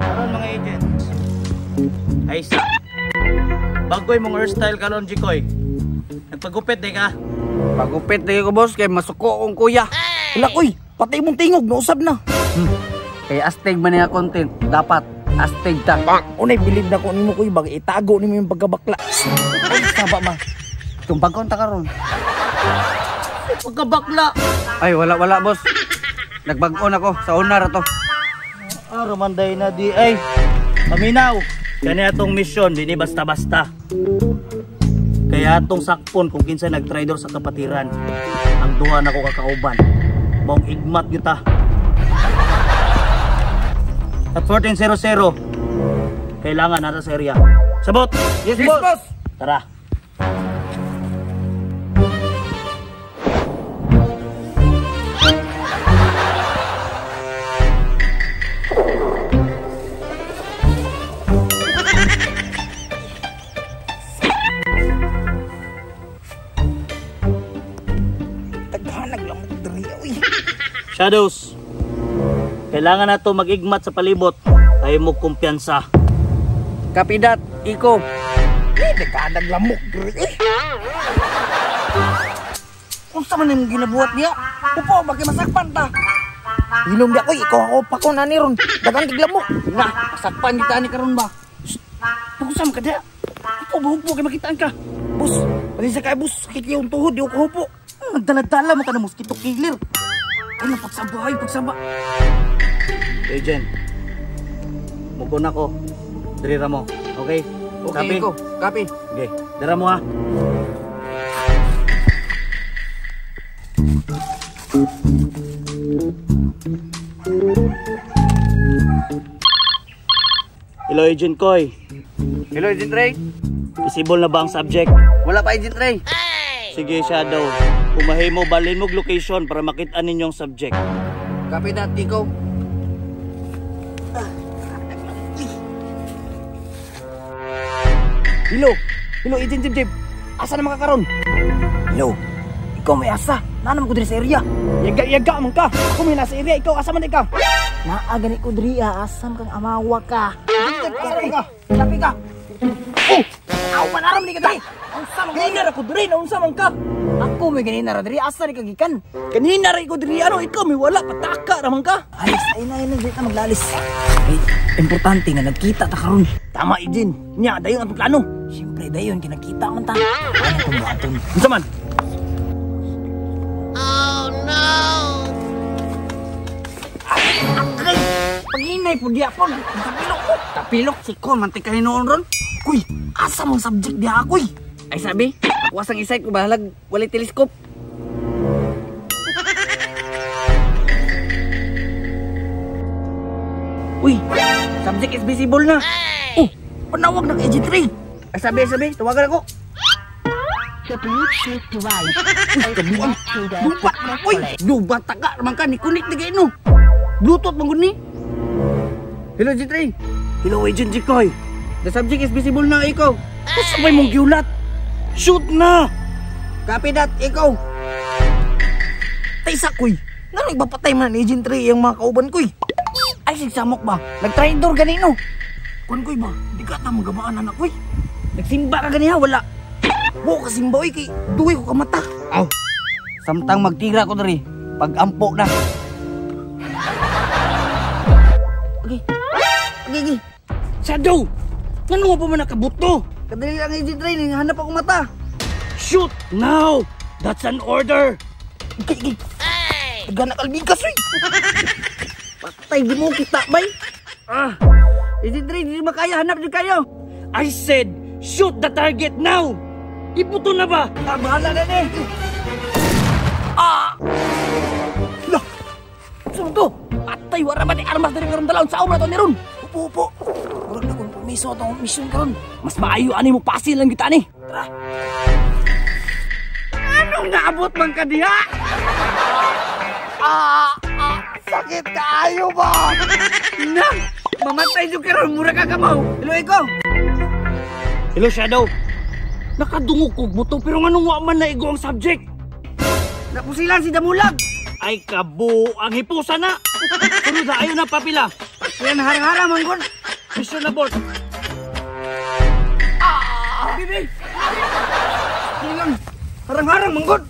Karon mga agents. Ay sa. Bagoy mong hairstyle karon Jikoy. Nagpagupit di ka? Pagupit di ko boss kay masuko kong kuya. Wala koy, pati mong tingog nausab na. Kay astig man niya content, dapat astig ta. Unay bilib na ko nimo koy bag itago nimo yung pagkabakla. Ay saba ma. Tung pagkonta karon. Pagkabakla. Ay wala boss. Nagbag-on ako sa una ra to. Romanday na di ay. Paminaw. Kani atong mission dini basta-basta. Kaya atong sakpon kung kinsa nagtraidor sa kapatiran. Ang duha nako kakauban. Maong igmat kita. At 1400 kailangan nasa sa area. Sabot. Yes boss. Tara. Shadows, kailangan na to mag-igmat sa palibot. Tayo mo kumpiyansa. Kapidat, iko. Nagkadag lamok. Kung saan man yung ginabuhat niya, upo, bakit masakpan ta? Inom di ako, ikaw ako pa ko na ni ron. Dagang tiglamok. Na, masakpan kita ni karon ba? Kung saan ka dia? Upo, kay makitaan ka. Bus, palisa kay bus, kikiyong tuhod, di ako upo. Nagdala-dala mo ka na mosquito killer. Ay, pagsaba. Agent, muko na ko. Dirira mo, okay? Okay, Iko. Copy. Okay, dira mo ha. Hello, Agent Koy. Hello, Agent Ray. Visible na ba ang subject? Wala pa, Agent Ray. Sige, Shadow. Kumahay mo, balin mo location para makita ninyong subject. Copy that, Iko. Hello, Agent Jib. Asa na mga karon? Hello, ikaw may asa. Naanam ko diri sa area. Yaga man ka. Ako may nasa area, ikaw asa man ka? Naagani ko diri, asam kang amawa ka. Tapi ka. Oh, aw manaram ni ka diri. Unsa man ganina ko diri, unsa man ka? Ako may ganina ra diri, asa ni kagikan? Kanina ra ko diri, ano ikaw may wala pataka ra man ka. Alis ay na dito maglalis. Ay, importante nga nagkita ta karon. Tama idin. Nya dayon ang plano. Siyempre dayon kinakita man ta. Ano kung baton? Unsa man? Oh no. Ay, paghinay po diya po. Tapilok si Kon mantika hinoon ron. Kuy, asa mong subject diha kuy? Ay sabi, ako asang isay ko bahalag walay teleskop. Uy, subject is visible na. Oh, panawag ng Agent Ray. Ay sabi, tawagan ako. The Bluetooth device is connected to the Lupa na, uy! Lupa taka naman ka, ni kunit na gaino. Bluetooth bang ni? Hello, Agent Ray. Hello, Agent Jikoy. The subject is visible na, ikaw. Asa may mong giulat? Shoot na! Copy that, ikaw. Taysa, kuy. Nga nagpapatay man ni Agent Ray yung mga kauban, kuy. Ay, sigsamok ba? Nag-traitor ganino. Kuan, kuy ba? Di ka ta magamaan, anak, kuy. Nagsimba ka ganiha, wala. Buo kasimba, uy, kay duwi ko kamata. Aw. Samtang magtira ko dari. Pag-ampo na. Okay. Shadow! Ngano mo pa man nakabuto? Kadali lang Agent Ray, hanap ako mata. Shoot now! That's an order! Okay. Nagana kalbigas, uy. Patay, di mo kita, bay. Agent Ray, di makaya, hanap din kayo. I said, shoot the target now! Iputo na ba? Bahala na ni. Lah! Saan to? Patay, wala ba ni armas dari karon dalawon sa umra to ni ron? Upo. Murag na kung permiso itong mission karon. Mas maayo ani mo pasil lang kita ni. Tara. Anong naabot man ka diha? Sakit kayo ba? Nang! Mamatay yung karon, mura ka kamaw. Hello, ikaw. Hello, Shadow. Nakadungog ko buto pero nganong wa man na igo ang subject. Napusilan si Damulag. Ay kabo ang hipusa na. Pero da ayo na papila. Yan harang-harang manggod. Mission abort. Bibi. Hilang. Harang-harang manggod.